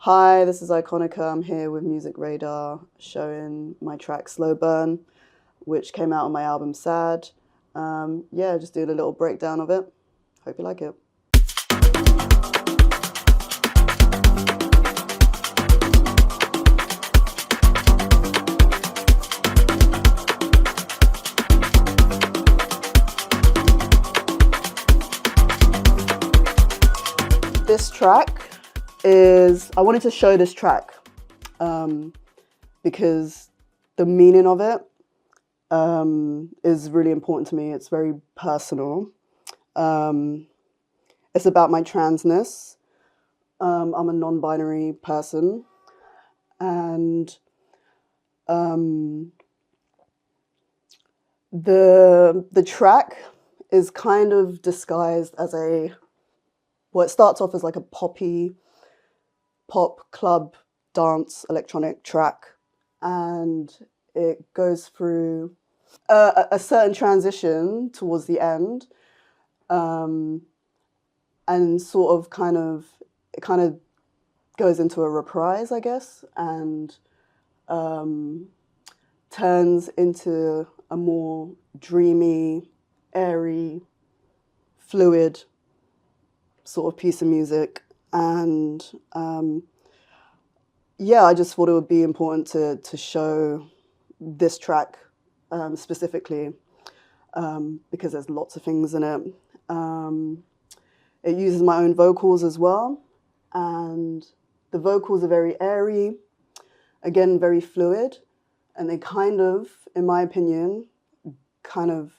Hi, this is Ikonika. I'm here with Music Radar showing my track Slow Burn, which came out on my album Sad. Yeah, just doing a little breakdown of it. Hope you like it. This track I wanted to show this track because the meaning of it is really important to me. It's very personal. It's about my transness. I'm a non-binary person, and the track is kind of disguised as it starts off as like a pop club dance electronic track, and it goes through a certain transition towards the end, and it kind of goes into a reprise, I guess, and turns into a more dreamy, airy, fluid sort of piece of music. And yeah, I just thought it would be important to show this track specifically because there's lots of things in it. It uses my own vocals as well, and the vocals are very airy, again, very fluid, and they kind of, in my opinion, kind of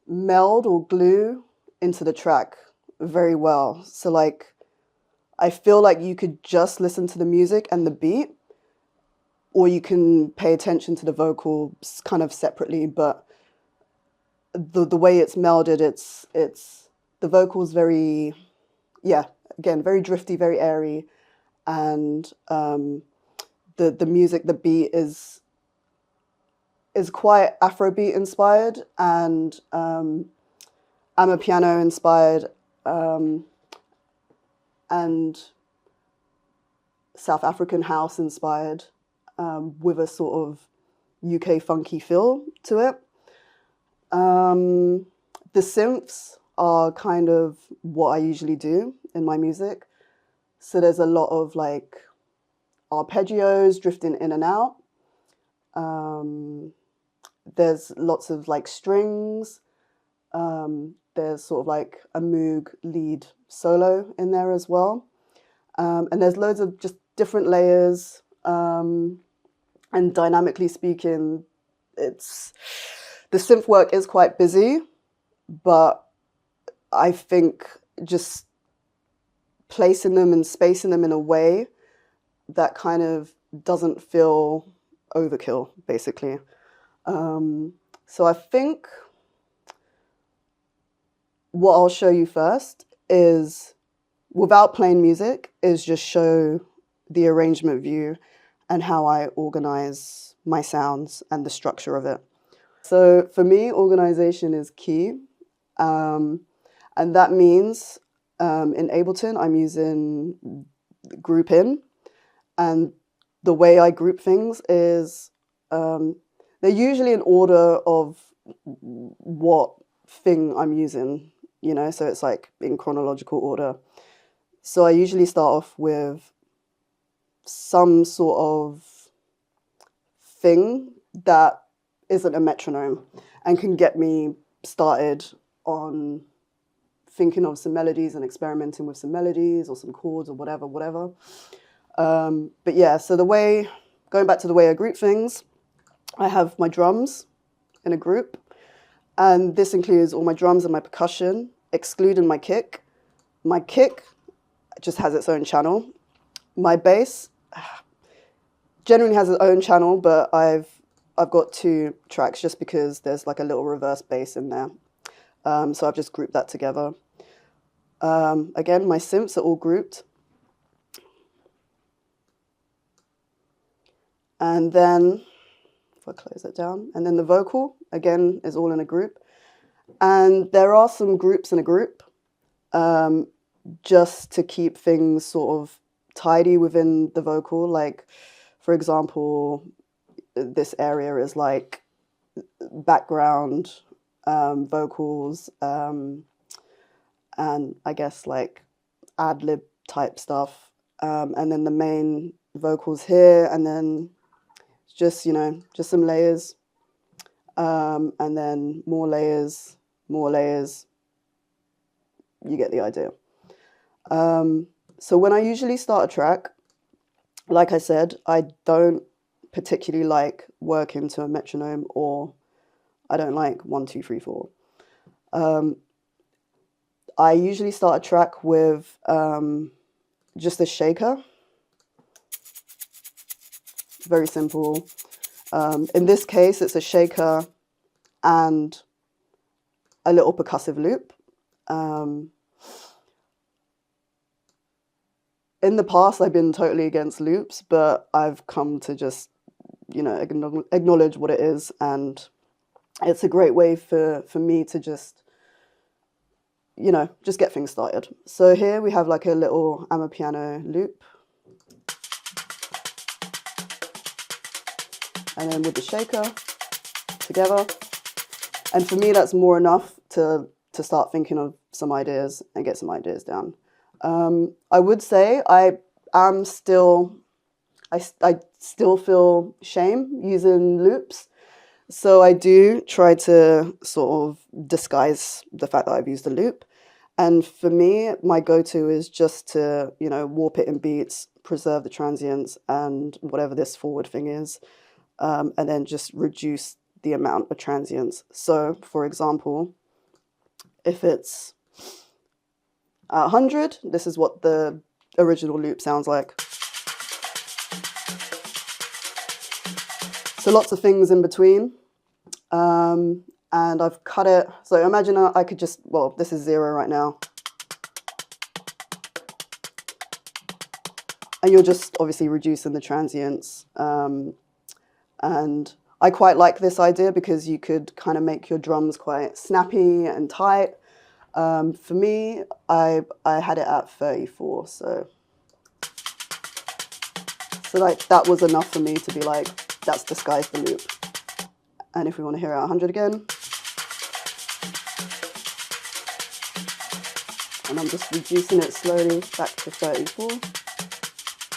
meld or glue into the track very well. So like, I feel like you could just listen to the music and the beat, or you can pay attention to the vocals kind of separately, but the way it's melded, it's the vocals very, yeah, again, very drifty, very airy, and the music, the beat is quite Afrobeat inspired, and Amapiano inspired, and South African house inspired, with a sort of UK funky feel to it. The synths are kind of what I usually do in my music. So there's a lot of like arpeggios drifting in and out. There's lots of like strings. There's sort of like a Moog lead solo in there as well. And there's loads of just different layers. And dynamically speaking, the synth work is quite busy, but I think just placing them and spacing them in a way that kind of doesn't feel overkill, basically. So I think what I'll show you first is, without playing music, is just show the arrangement view and how I organize my sounds and the structure of it. So for me, organization is key. And that means in Ableton, I'm using group in. And the way I group things is they're usually in order of what thing I'm using, you know, so it's like in chronological order. So I usually start off with some sort of thing that isn't a metronome and can get me started on thinking of some melodies and experimenting with some melodies or some chords or whatever. But yeah, so going back to the way I group things, I have my drums in a group, and this includes all my drums and my percussion, excluding my kick. My kick just has its own channel. My bass generally has its own channel, but I've got 2 tracks just because there's like a little reverse bass in there. So I've just grouped that together. Again, my synths are all grouped. And then, if I close it down, and then the vocal, again, is all in a group. And there are some groups in a group, just to keep things sort of tidy within the vocal. Like, for example, this area is like background vocals, and I guess like ad-lib type stuff, and then the main vocals here, and then just, you know, just some layers, and then more layers, you get the idea. So when I usually start a track, like I said, I don't particularly like working to a metronome, or I don't like 1, 2, 3, 4. I usually start a track with just a shaker. Very simple. In this case, it's a shaker and a little percussive loop. In the past, I've been totally against loops, but I've come to just, you know, acknowledge what it is, and it's a great way for me to just, you know, just get things started. So here we have like a little Amapiano loop, and then with the shaker together. And for me, that's more enough to start thinking of some ideas and get some ideas down. I would say I still feel shame using loops. So I do try to sort of disguise the fact that I've used a loop. And for me, my go-to is just to, you know, warp it in beats, preserve the transients and whatever this forward thing is, and then just reduce the amount of transients. So for example, if it's at 100, this is what the original loop sounds like. So lots of things in between. And I've cut it. So imagine I could just, well, this is 0 right now. And you're just obviously reducing the transients. And I quite like this idea because you could kind of make your drums quite snappy and tight. For me, I had it at 34, so like that was enough for me to be like, that's disguised the loop. And if we want to hear it at 100 again, and I'm just reducing it slowly back to 34,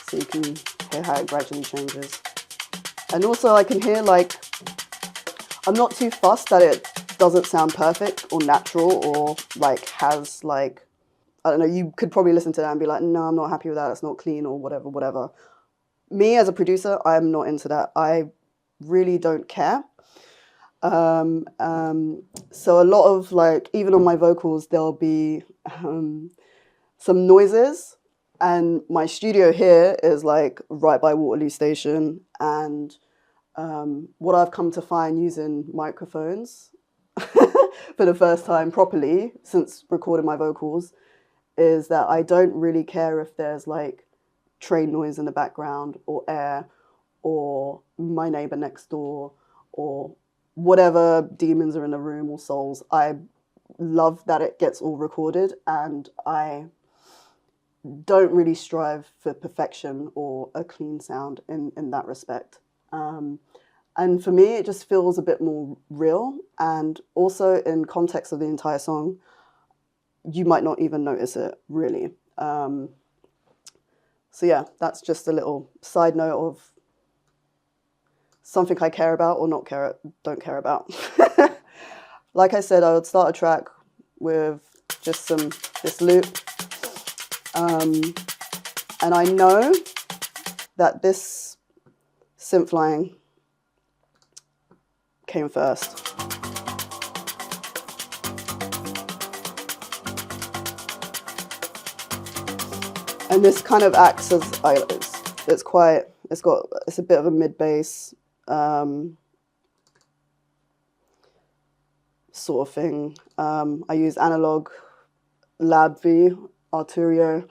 so you can hear how it gradually changes. And also I can hear, like, I'm not too fussed that it doesn't sound perfect or natural or like has like, I don't know, you could probably listen to that and be like, no, I'm not happy with that, it's not clean or whatever. Me as a producer, I'm not into that. I really don't care. So a lot of, like, even on my vocals, there'll be some noises, and my studio here is like right by Waterloo Station, and what I've come to find using microphones for the first time properly since recording my vocals is that I don't really care if there's like train noise in the background or air or my neighbor next door or whatever demons are in the room or souls. I love that it gets all recorded, and I don't really strive for perfection or a clean sound in that respect. And for me, it just feels a bit more real, and also in context of the entire song, you might not even notice it, really. So yeah, that's just a little side note of something I care about or don't care about. Like I said, I would start a track with just this loop. And I know that this synth line came first. And this kind of acts as, it's a bit of a mid bass sort of thing. I use analog Lab V Arturio.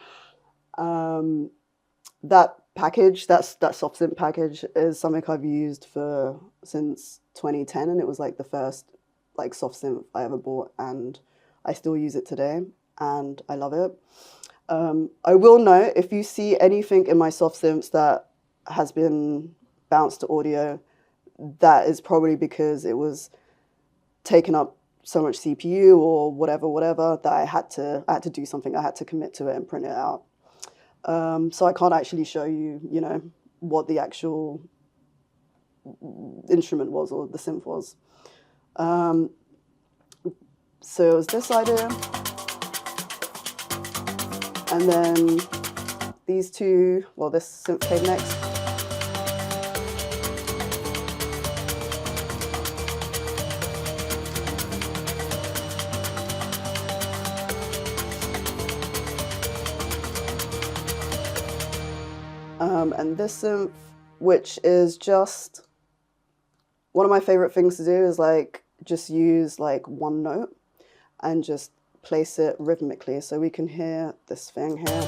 That package, that soft synth package, is something I've used since 2010, and it was like the first soft synth I ever bought, and I still use it today, and I love it. I will note, if you see anything in my soft synths that has been bounced to audio, that is probably because it was taking up so much CPU or whatever, that I had to do something. I had to commit to it and print it out. So I can't actually show you, you know, what the actual instrument was or the synth was. So it was this idea. And then these two, well, this synth came next. And this synth, which is just one of my favorite things to do, is like just use like one note and just place it rhythmically. So we can hear this thing here.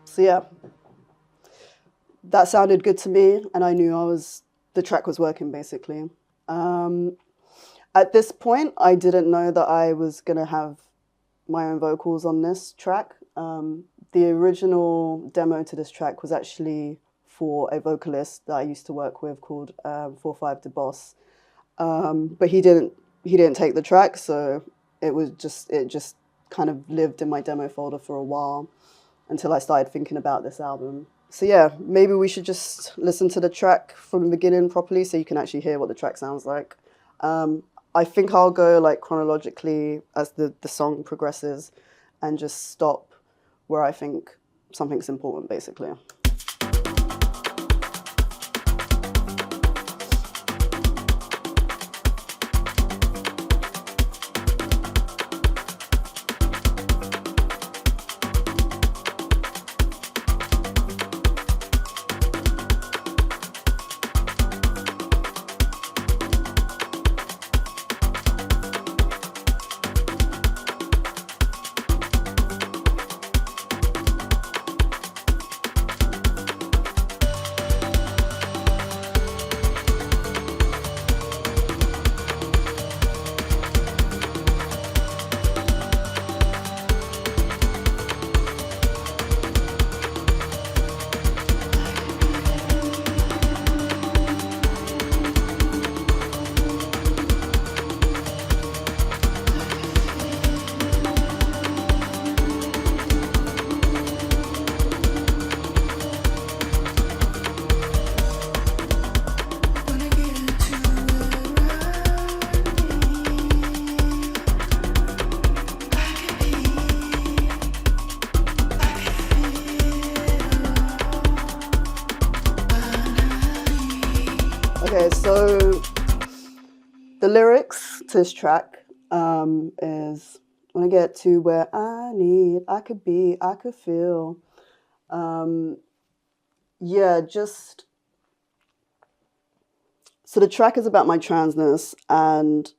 So yeah, that sounded good to me, and I knew the track was working basically. At this point, I didn't know that I was gonna have my own vocals on this track. The original demo to this track was actually for a vocalist that I used to work with called 45 the Boss, but he didn't take the track, so it just kind of lived in my demo folder for a while until I started thinking about this album. So yeah, maybe we should just listen to the track from the beginning properly so you can actually hear what the track sounds like. I think I'll go like chronologically as the song progresses and just stop where I think something's important, basically. Okay, so the lyrics to this track is, when I get to where I could be, I could feel. Yeah, just, so the track is about my transness and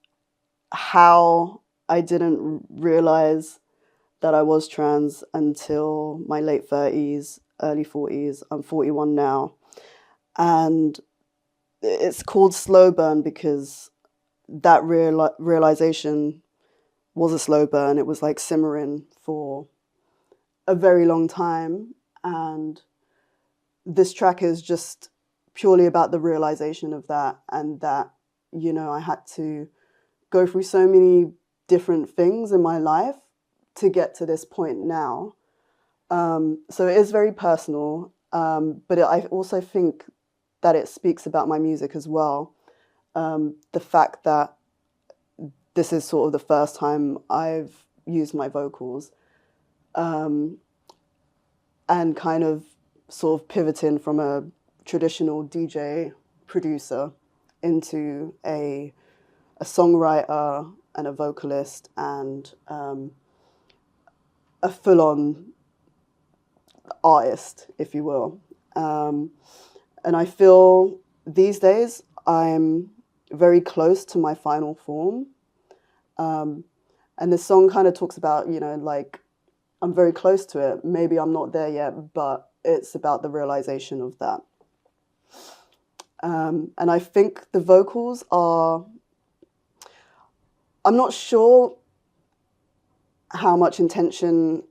how I didn't realize that I was trans until my late 30s, early 40s. I'm 41 now. And it's called slow burn because that realization was a slow burn. It was like simmering for a very long time. And this track is just purely about the realization of that, and that, you know, I had to go through so many different things in my life to get to this point now. So it is very personal, but I also think that it speaks about my music as well. The fact that this is sort of the first time I've used my vocals, and kind of sort of pivoting from a traditional DJ producer into a songwriter and a vocalist and a full-on artist, if you will. And I feel these days I'm very close to my final form. And this song kind of talks about, you know, like, I'm very close to it. Maybe I'm not there yet, but it's about the realization of that. And I think the vocals are, I'm not sure how much intention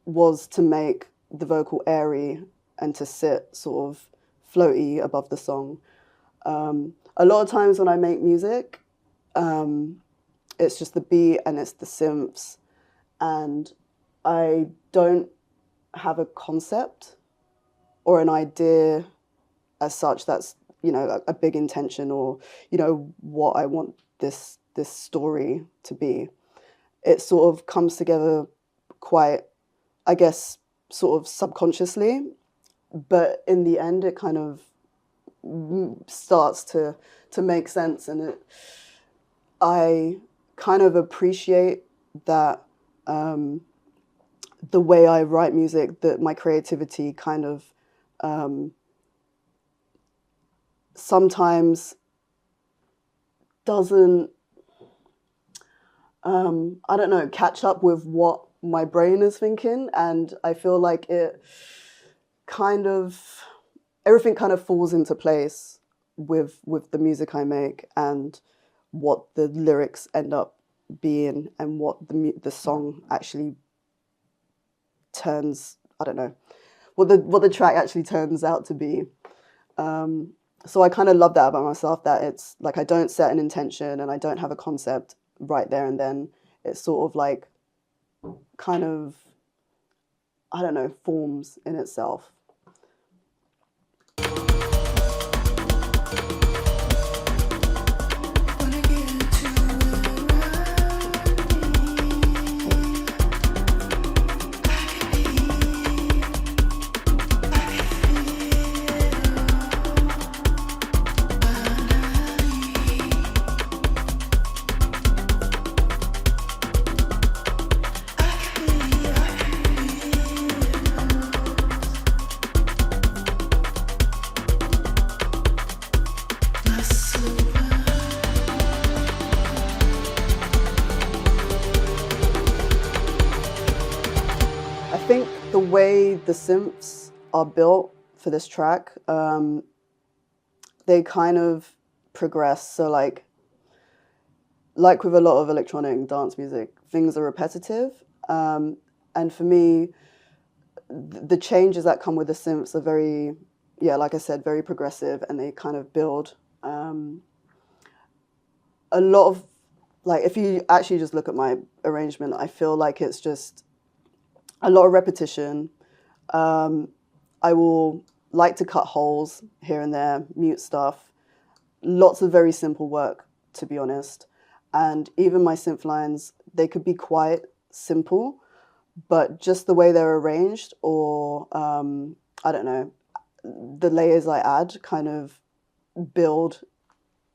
was to make the vocal airy and to sit sort of floaty above the song. A lot of times when I make music, it's just the beat and it's the synths, and I don't have a concept or an idea as such that's, you know, a big intention, or, you know, what I want this story to be. It sort of comes together quite, I guess, sort of subconsciously, but in the end it kind of starts to make sense, and I kind of appreciate that the way I write music, that my creativity kind of sometimes doesn't, I don't know, catch up with what my brain is thinking, and I feel like it kind of, everything kind of falls into place with the music I make and what the lyrics end up being and what the song actually turns, I don't know, what the track actually turns out to be. So I kind of love that about myself, that it's like I don't set an intention and I don't have a concept right there and then. It's sort of like kind of, I don't know, forms in itself. I think the way the synths are built for this track, they kind of progress. So like with a lot of electronic dance music, things are repetitive. And for me, the changes that come with the synths are very, yeah, like I said, very progressive, and they kind of build a lot of, like, if you actually just look at my arrangement, I feel like it's just a lot of repetition. I will like to cut holes here and there, mute stuff. Lots of very simple work, to be honest. And even my synth lines, they could be quite simple, but just the way they're arranged, or I don't know, the layers I add kind of build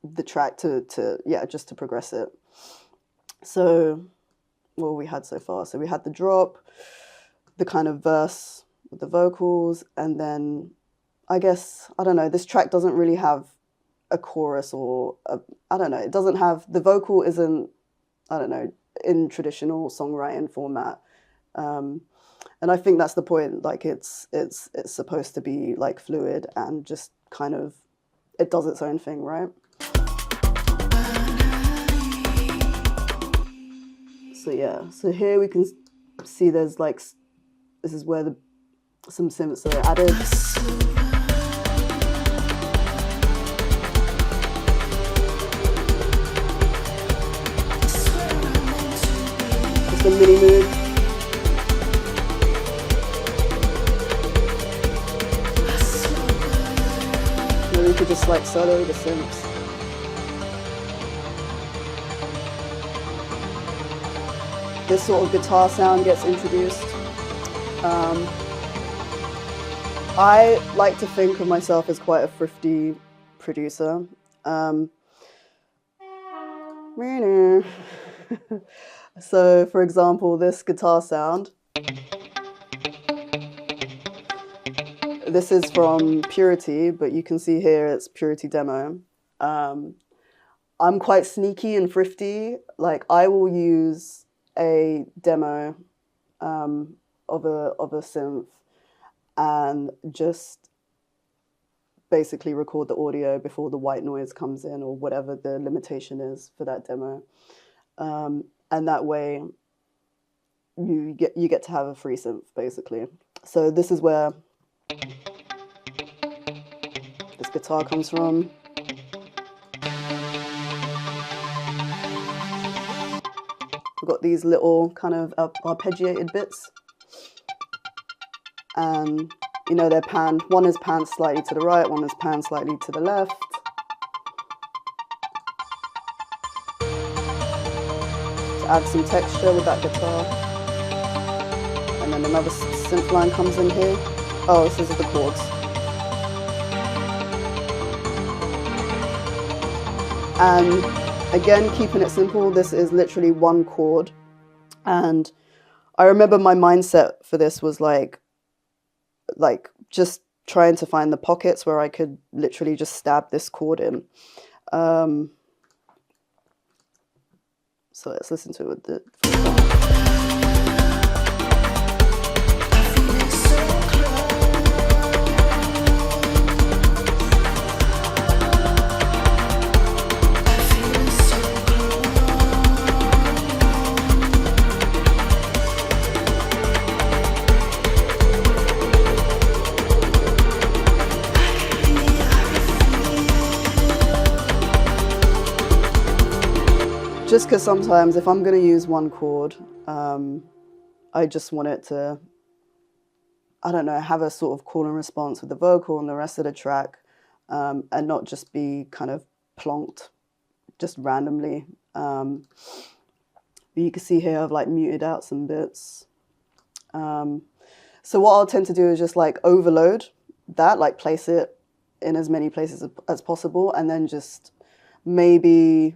the track to yeah, just to progress it. So what we had so far? So we had the drop, the kind of verse with the vocals, and then I guess, I don't know, this track doesn't really have a chorus, or I don't know, it doesn't have, the vocal isn't, I don't know, in traditional songwriting format. And I think that's the point, like it's supposed to be like fluid and just kind of, it does its own thing, right? So yeah, so here we can see there's like, this is where some synths are added. Just a mini mood. Then we could just like solo the synths. This sort of guitar sound gets introduced. I like to think of myself as quite a thrifty producer. So, for example, this guitar sound. This is from Purity, but you can see here it's Purity Demo. I'm quite sneaky and thrifty. Like I will use a demo of a synth and just basically record the audio before the white noise comes in or whatever the limitation is for that demo. And that way you get to have a free synth basically. So this is where this guitar comes from. We've got these little kind of arpeggiated bits, and you know they're panned. One is panned slightly to the right, one is panned slightly to the left. To add some texture with that guitar. And then another synth line comes in here. Oh, this is the chords. And again, keeping it simple, this is literally one chord. And I remember my mindset for this was like just trying to find the pockets where I could literally just stab this chord in. So let's listen to it with the first song. Just because sometimes if I'm going to use one chord, I just want it to, I don't know, have a sort of call and response with the vocal and the rest of the track, and not just be kind of plonked just randomly. You can see here I've like muted out some bits. So what I'll tend to do is just like overload that, like place it in as many places as possible, and then just maybe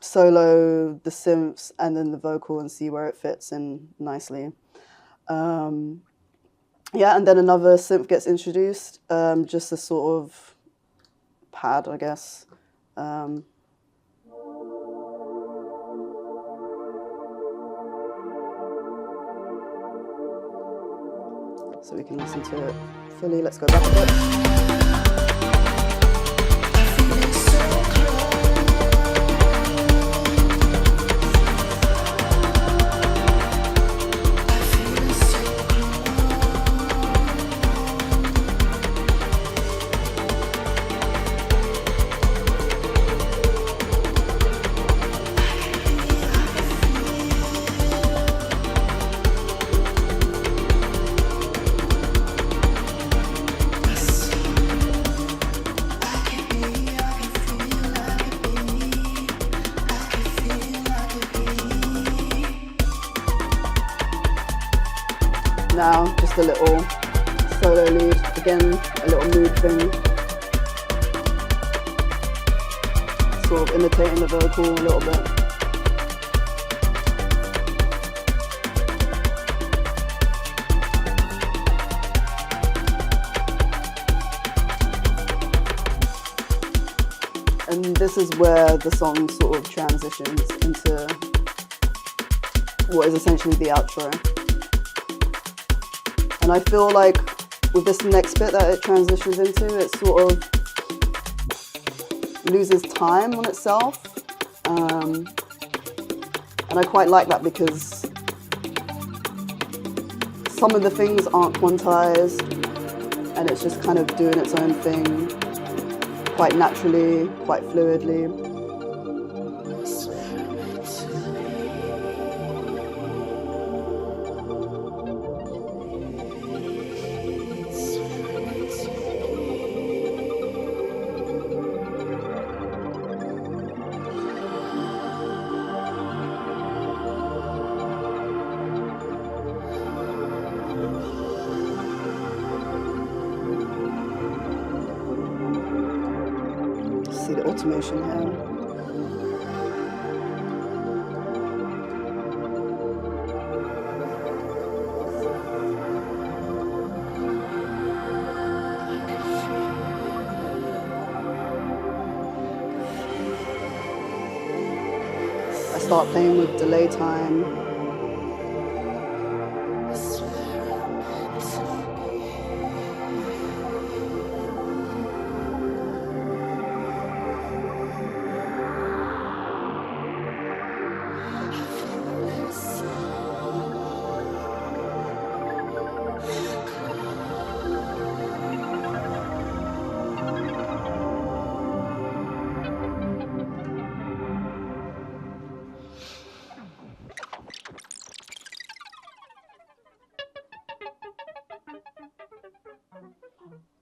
solo the synths and then the vocal and see where it fits in nicely. Yeah, and then another synth gets introduced, just a sort of pad, I guess. So we can listen to it fully. Let's go back a bit. Now, just a little solo lead, again, a little mood thing, sort of imitating the vocal a little bit. And this is where the song sort of transitions into what is essentially the outro. And I feel like with this next bit that it transitions into, it sort of loses time on itself. And I quite like that because some of the things aren't quantized and it's just kind of doing its own thing quite naturally, quite fluidly. See the automation here. start playing with delay time.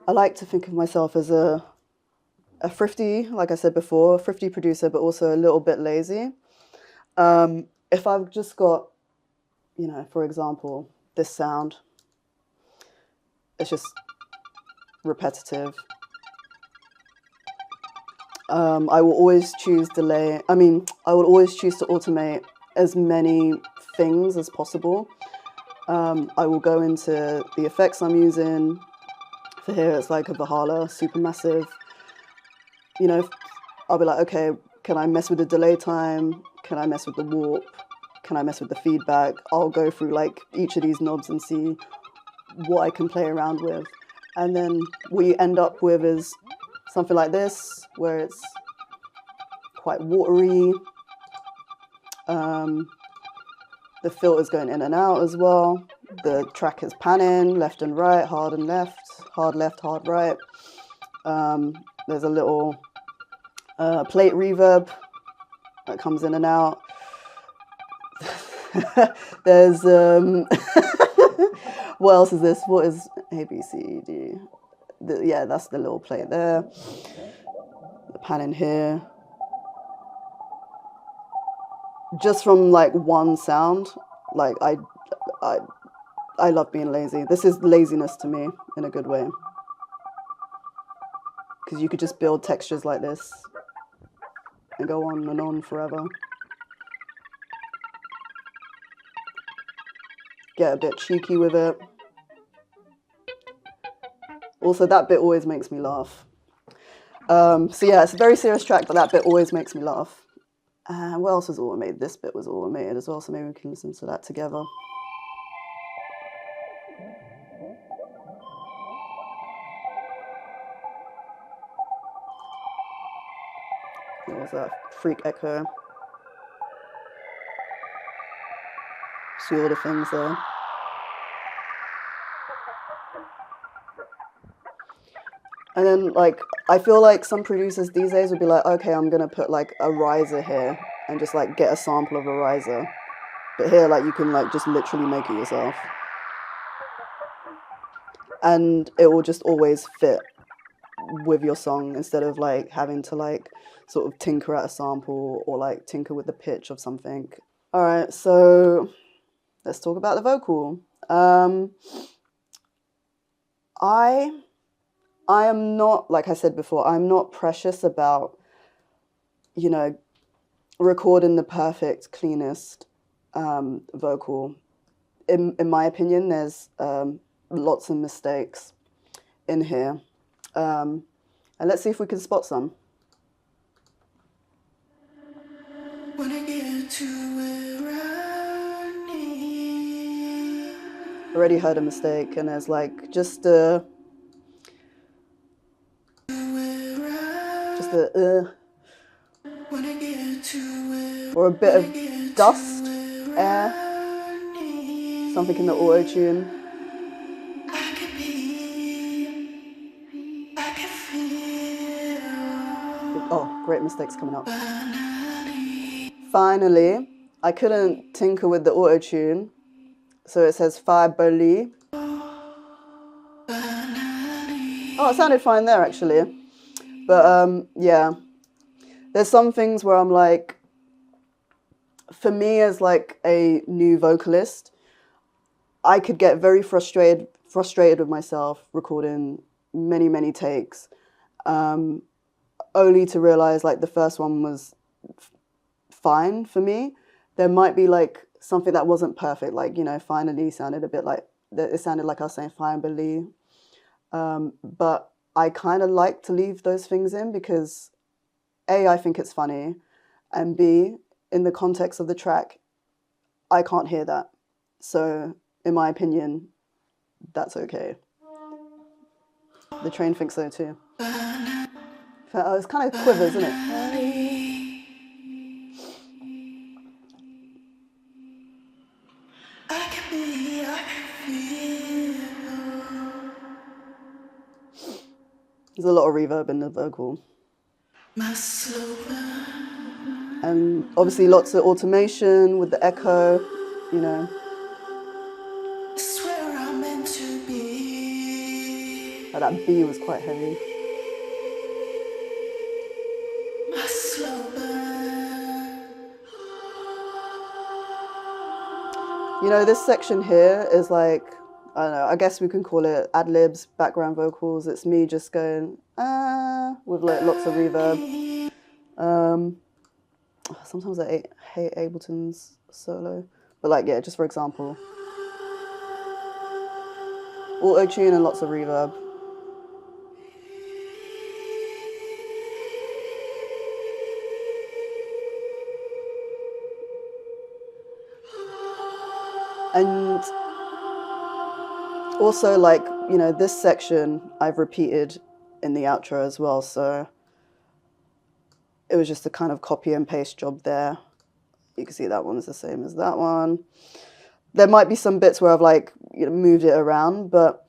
I like to think of myself as a thrifty, like I said before, a thrifty producer, but also a little bit lazy. If I've just got, you know, for example, this sound, it's just repetitive. I will always choose delay. I will always choose to automate as many things as possible. I will go into the effects I'm using. For here, it's like a Valhalla, supermassive. You know, I'll be like, okay, can I mess with the delay time? Can I mess with the warp? Can I mess with the feedback? I'll go through like each of these knobs and see what I can play around with. And then what you end up with is something like this, where it's quite watery. The filter's going in and out as well. The track is panning left and right, hard and left, hard right. There's a little plate reverb that comes in and out. There's what else is this? What is A, B, C, D? Yeah, that's the little plate there. The panning here. Just from like one sound, like I love being lazy. This is laziness to me in a good way. Because you could just build textures like this and go on and on forever. Get a bit cheeky with it. Also, that bit always makes me laugh. So yeah, it's a very serious track, but that bit always makes me laugh. And what else was automated? This bit was automated as well, so maybe we can listen to that together. What was that? Freak echo. See all the things there. And then, like, I feel like some producers these days would be like, okay, I'm gonna put like a riser here and just like get a sample of a riser. But here, like, you can like just literally make it yourself. And it will just always fit with your song instead of like having to like sort of tinker at a sample or like tinker with the pitch of something. All right, so let's talk about the vocal. I am not, like I said before, I'm not precious about, you know, recording the perfect, cleanest vocal. In my opinion, there's lots of mistakes in here. And let's see if we can spot some. When I get to where I need. Already heard a mistake, and there's like just a or a bit of dust, air, something in the auto tune. Oh, great mistakes coming up. Finally, I couldn't tinker with the auto tune, so it says Hyperdub. Oh, it sounded fine there actually. But yeah, there's some things where I'm like, for me as like a new vocalist, I could get very frustrated with myself recording many takes, only to realize like the first one was fine for me. There might be like something that wasn't perfect, like, you know, finally sounded a bit like, it sounded like I was saying finally. But I kind of like to leave those things in because A, I think it's funny, and B, in the context of the track, I can't hear that. So in my opinion, that's okay. The train thinks so too. It's kind of quivers, isn't it? There's a lot of reverb in the vocal. And obviously lots of automation with the echo, you know. Oh, that B was quite heavy. You know, this section here is like, I don't know, I guess we can call it ad-libs, background vocals. It's me just going, with like lots of reverb. Sometimes I hate Ableton's solo. But like, yeah, just for example. Auto-tune and lots of reverb. And also, like, you know, this section I've repeated in the outro as well, so it was just a kind of copy and paste job there. You can see that one's the same as that one. There might be some bits where I've like, you know, moved it around, but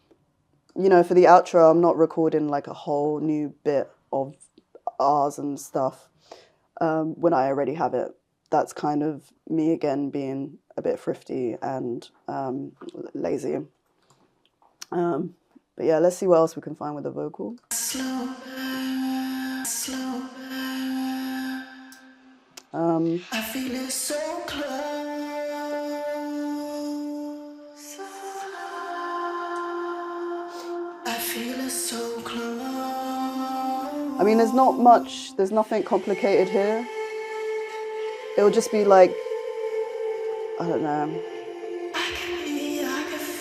you know, for the outro, I'm not recording like a whole new bit of R's and stuff when I already have it. That's kind of me again being a bit thrifty and lazy. But yeah, let's see what else we can find with the vocal. I feel it so close. I feel it so close. I mean, there's not much, there's nothing complicated here. It'll just be like, I don't know,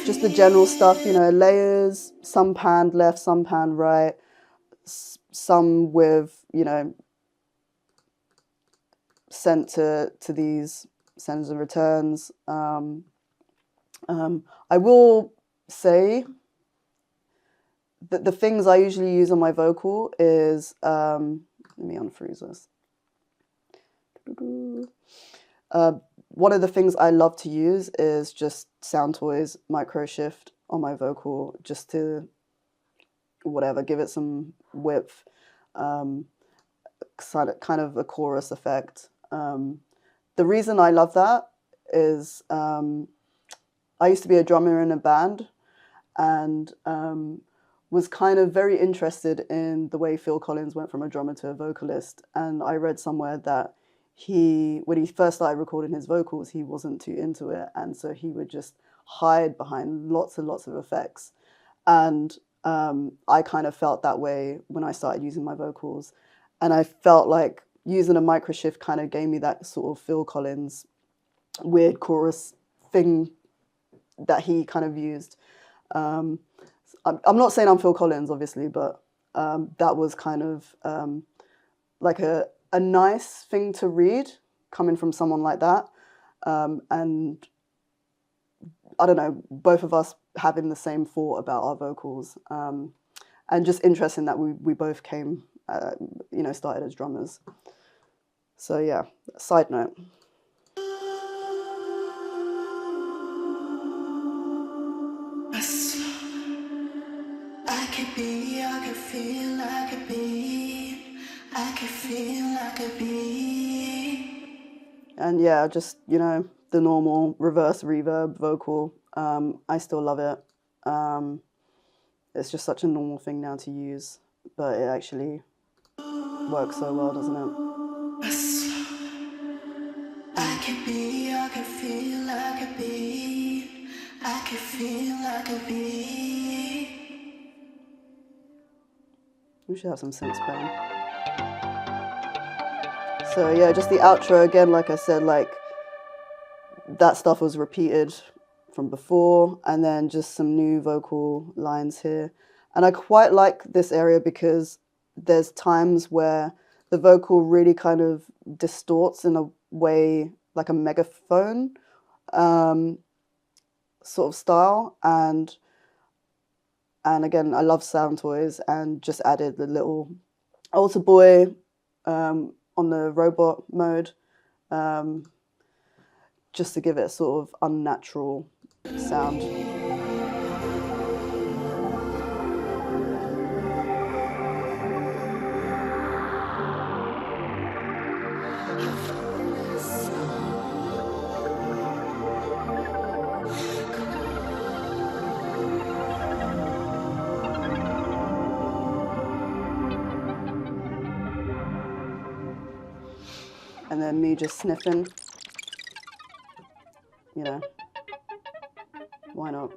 just the general stuff, you know, layers, some panned left, some panned right, some with, you know, sent to these sends and returns. I will say that the things I usually use on my vocal is, let me unfreeze this. One of the things I love to use is just Soundtoys micro shift on my vocal, just to, whatever, give it some width, kind of a chorus effect. The reason I love that is I used to be a drummer in a band, and was kind of very interested in the way Phil Collins went from a drummer to a vocalist. And I read somewhere that when he first started recording his vocals, he wasn't too into it. And so he would just hide behind lots and lots of effects. And I kind of felt that way when I started using my vocals. And I felt like using a micro shift kind of gave me that sort of Phil Collins weird chorus thing that he kind of used. I'm not saying I'm Phil Collins, obviously, but that was kind of like a nice thing to read coming from someone like that. And I don't know, both of us having the same thought about our vocals. And just interesting that we both came, you know, started as drummers. So yeah, side note. I could be, I could feel, I could be, I could feel, I could be. And yeah, just, you know, the normal reverse reverb vocal. I still love it. It's just such a normal thing now to use, but it actually works so well, doesn't it? I could be, I could feel, I could be, I could feel, I could be. We should have some synths playing. So yeah, just the outro again, like I said, like that stuff was repeated from before, and then just some new vocal lines here. And I quite like this area because there's times where the vocal really kind of distorts in a way like a megaphone sort of style, and again, I love sound toys, and just added the little altar boy on the robot mode, just to give it a sort of unnatural sound. And then me just sniffing, you know, why not?